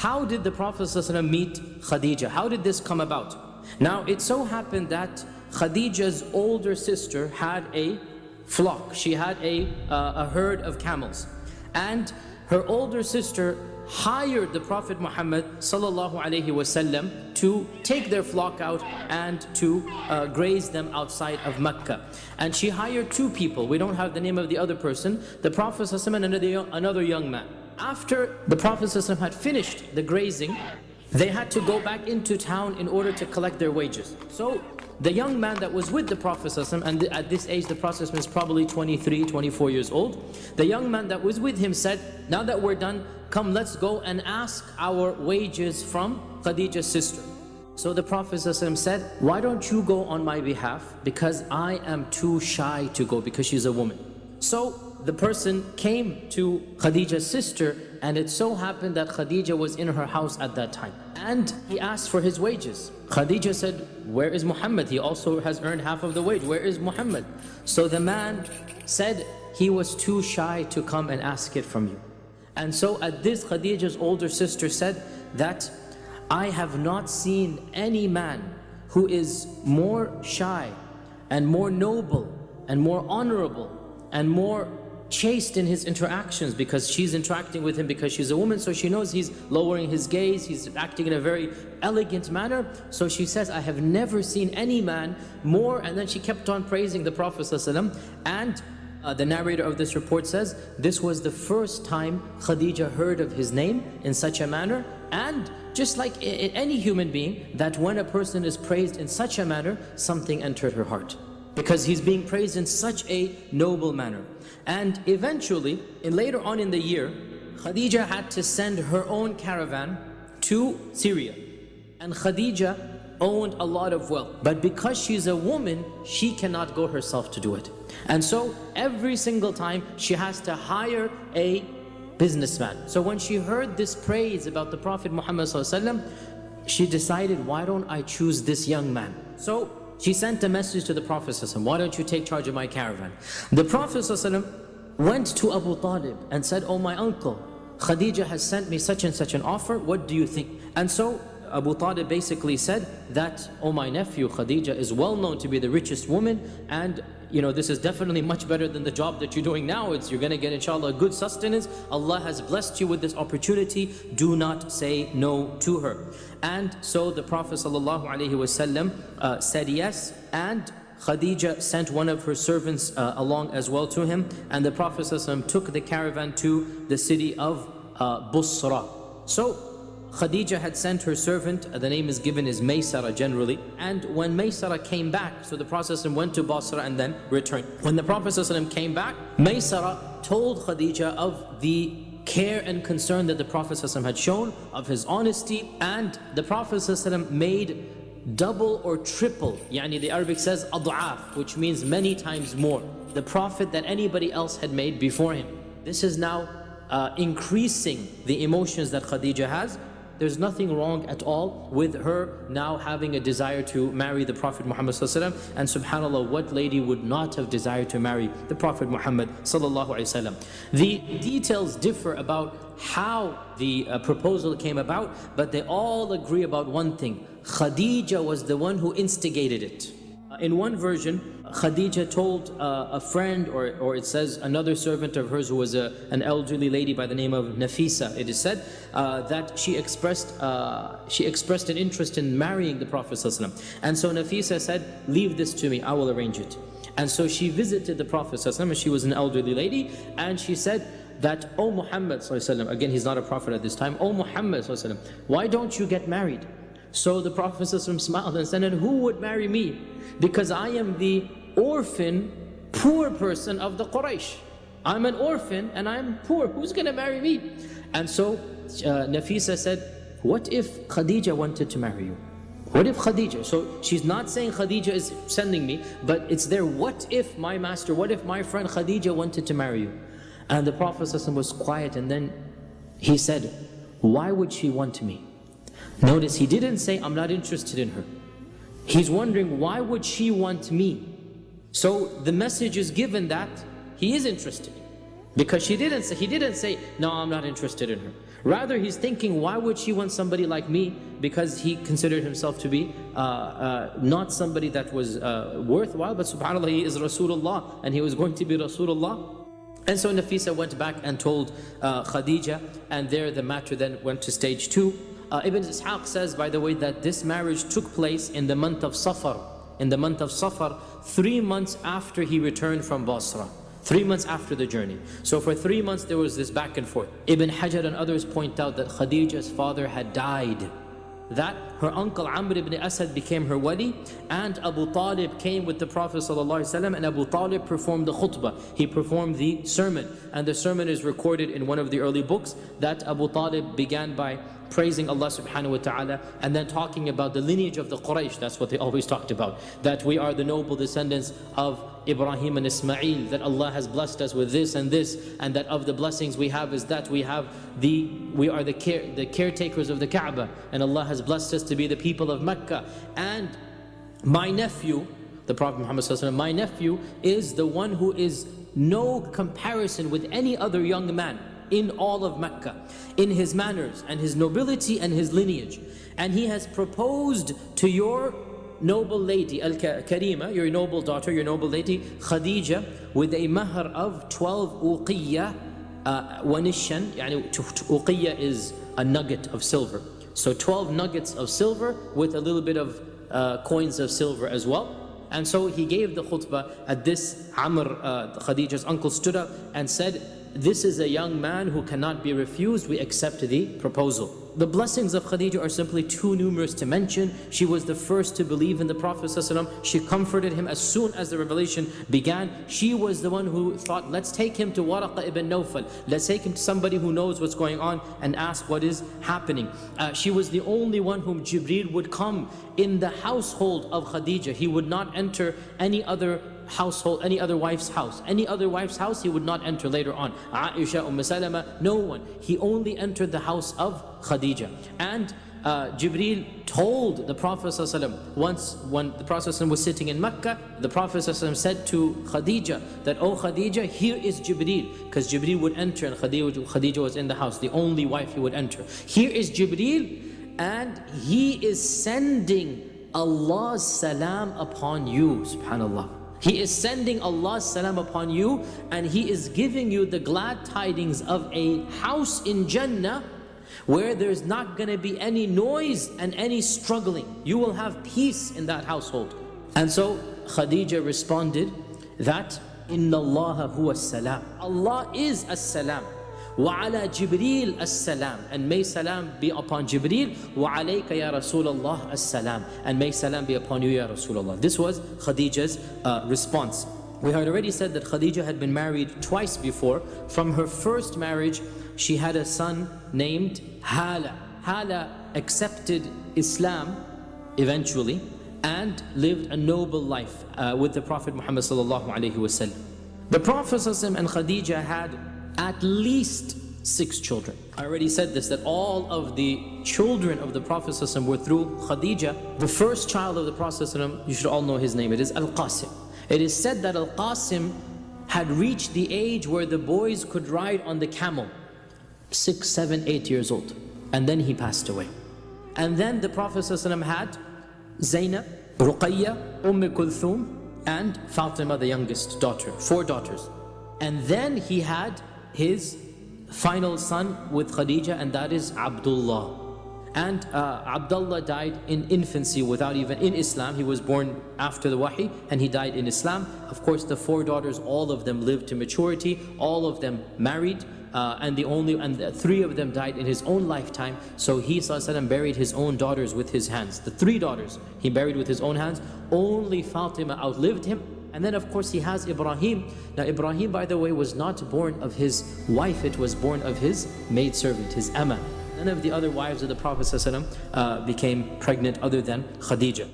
how did the Prophet ﷺ meet Khadijah? How did this come about? Now, it so happened that Khadijah's older sister had a flock. She had a herd of camels. And her older sister hired the Prophet Muhammad ﷺ to take their flock out and to graze them outside of Mecca. And she hired two people. We don't have the name of the other person. The Prophet ﷺ and another young man. After the Prophet ﷺ had finished the grazing, they had to go back into town in order to collect their wages. So the young man that was with the Prophet ﷺ, and at this age the Prophet ﷺ is probably 23, 24 years old. The young man that was with him said, now that we're done, come let's go and ask our wages from Khadijah's sister. So the Prophet ﷺ said, why don't you go on my behalf? Because I am too shy to go, because she's a woman. So the person came to Khadijah's sister, and it so happened that Khadijah was in her house at that time. And he asked for his wages. Khadijah said, where is Muhammad? He also has earned half of the wage. Where is Muhammad? So the man said he was too shy to come and ask it from you. And so at this, Khadijah's older sister said that I have not seen any man who is more shy and more noble and more honorable and more chaste in his interactions, because she's interacting with him because she's a woman, so she knows he's lowering his gaze, he's acting in a very elegant manner. So she says, I have never seen any man more, and then she kept on praising the Prophet ﷺ. And the narrator of this report says, this was the first time Khadijah heard of his name in such a manner. And just like in any human being, that when a person is praised in such a manner, something entered her heart, because he's being praised in such a noble manner. And eventually, later on in the year, Khadijah had to send her own caravan to Syria. And Khadijah owned a lot of wealth, but because she's a woman, she cannot go herself to do it. And so every single time she has to hire a businessman. So when she heard this praise about the Prophet Muhammad ﷺ, she decided, why don't I choose this young man? So she sent a message to the Prophet ﷺ, why don't you take charge of my caravan? The Prophet ﷺ went to Abu Talib and said, oh my uncle, Khadijah has sent me such and such an offer, what do you think? And so Abu Talib basically said that, oh my nephew, Khadijah is well known to be the richest woman, and this is definitely much better than the job that you're doing now. You're going to get, inshallah, a good sustenance. Allah has blessed you with this opportunity. Do not say no to her. And so the Prophet ﷺ said yes, and Khadijah sent one of her servants along as well to him, and the Prophet ﷺ took the caravan to the city of Busra. So Khadijah had sent her servant, the name is given is Maysara generally, and when Maysara came back, so the Prophet ﷺ went to Basra and then returned. When the Prophet ﷺ came back, Maysara told Khadijah of the care and concern that the Prophet ﷺ had shown, of his honesty, and the Prophet ﷺ made double or triple, yani the Arabic says ad'af, which means many times more, the Prophet that anybody else had made before him. This is now increasing the emotions that Khadijah has. There's nothing wrong at all with her now having a desire to marry the Prophet Muhammad ﷺ. And subhanAllah, what lady would not have desired to marry the Prophet Muhammad ﷺ? The details differ about how the proposal came about, but they all agree about one thing. Khadijah was the one who instigated it. In one version, Khadijah told a friend, or it says another servant of hers who was an elderly lady by the name of Nafisa, it is said that she expressed an interest in marrying the Prophet ﷺ. And so Nafisa said, leave this to me, I will arrange it. And so she visited the Prophet ﷺ, and she was an elderly lady, and she said that, O Muhammad ﷺ, again he's not a prophet at this time, O Muhammad ﷺ, why don't you get married? So the Prophet ﷺ smiled and said, and who would marry me? Because I am the orphan, poor person of the Quraysh. I'm an orphan and I'm poor. Who's going to marry me? And so Nafisa said, what if Khadijah wanted to marry you? What if Khadijah? So she's not saying Khadijah is sending me, but it's there, what if my master, what if my friend Khadijah wanted to marry you? And the Prophet ﷺ was quiet, and then he said, why would she want me? Notice he didn't say, I'm not interested in her. He's wondering, why would she want me? So the message is given that he is interested, because he didn't say, no, I'm not interested in her. Rather, he's thinking, why would she want somebody like me? Because he considered himself to be not somebody that was worthwhile, but subhanAllah, he is Rasulullah, and he was going to be Rasulullah. And so Nafisa went back and told Khadijah, and there the matter then went to stage 2. Ibn Ishaq says, by the way, that this marriage took place in the month of Safar. In the month of Safar, 3 months after he returned from Basra. 3 months after the journey. So for 3 months there was this back and forth. Ibn Hajar and others point out that Khadijah's father had died, that her uncle Amr ibn Asad became her wali, and Abu Talib came with the Prophet ﷺ, and Abu Talib performed the khutbah. He performed the sermon, and the sermon is recorded in one of the early books, that Abu Talib began by praising Allah subhanahu wa ta'ala, and then talking about the lineage of the Quraysh. That's what they always talked about, that we are the noble descendants of Ibrahim and Ismail, that Allah has blessed us with this, and that of the blessings we have is that we are the caretakers of the Kaaba, and Allah has blessed us to be the people of Mecca. And my nephew, the Prophet Muhammad sallallahu alaihi wasallam, my nephew is the one who is no comparison with any other young man in all of Mecca, in his manners and his nobility and his lineage. And he has proposed to your noble lady, Al-Karima, your noble daughter, your noble lady, Khadijah, with a mahr of 12 uqiyya wa nishan. Uqiyya is a nugget of silver. So 12 nuggets of silver with a little bit of coins of silver as well. And so he gave the khutbah. At this, Amr, Khadijah's uncle, stood up and said, this is a young man who cannot be refused. We accept the proposal. The blessings of Khadijah are simply too numerous to mention. She was the first to believe in the Prophet ﷺ. She comforted him as soon as the revelation began. She was the one who thought, let's take him to Waraqa ibn Nawfal. Let's take him to somebody who knows what's going on and ask what is happening. She was the only one whom Jibreel would come in the household of Khadijah. He would not enter any other household, any other wife's house. Any other wife's house he would not enter later on. Aisha, Salama, no one. He only entered the house of Khadijah. And Jibreel told the Prophet ﷺ, once when the Prophet ﷺ was sitting in Mecca, the Prophet ﷺ said to Khadijah that, oh Khadijah, here is Jibreel, because Jibreel would enter and Khadijah was in the house, the only wife he would enter. Here is Jibreel, and he is sending Allah's salam upon you, subhanallah. He is sending Allah's salam upon you, and He is giving you the glad tidings of a house in Jannah where there's not going to be any noise and any struggling. You will have peace in that household. And so Khadijah responded that, Inna Allah huwa as-salam. Allah is as-salam. وَعَلَى جِبْرِيلَ السَّلَامِ, and may salam be upon Jibreel. وَعَلَيْكَ يَا رَسُولَ اللَّهِ السَّلَامِ, and may salam be upon you, Ya Rasulullah. This was Khadijah's response. We had already said that Khadijah had been married twice before. From her first marriage, she had a son named Hala. Hala accepted Islam eventually and lived a noble life with the Prophet Muhammad sallallahu alaihi wasallam. The Prophet ﷺ and Khadijah had at least 6 children. I already said this, that all of the children of the Prophet ﷺ were through Khadijah. The first child of the Prophet ﷺ, you should all know his name, it is Al-Qasim. It is said that Al-Qasim had reached the age where the boys could ride on the camel, 6, 7, 8 years old. And then he passed away. And then the Prophet ﷺ had Zainab, Ruqayya, Kulthum, and Fatima, the youngest daughter, 4 daughters. And then he had his final son with Khadijah, and that is Abdullah. And Abdullah died in infancy without even in Islam. He was born after the Wahi and he died in Islam. Of course, the 4 daughters, all of them lived to maturity, all of them married, and the 3 of them died in his own lifetime. So he ﷺ buried his own daughters with his hands. The 3 daughters he buried with his own hands. Only Fatima outlived him. And then of course he has Ibrahim. Now Ibrahim, by the way, was not born of his wife, it was born of his maidservant, his Amma. None of the other wives of the Prophet ﷺ became pregnant other than Khadijah.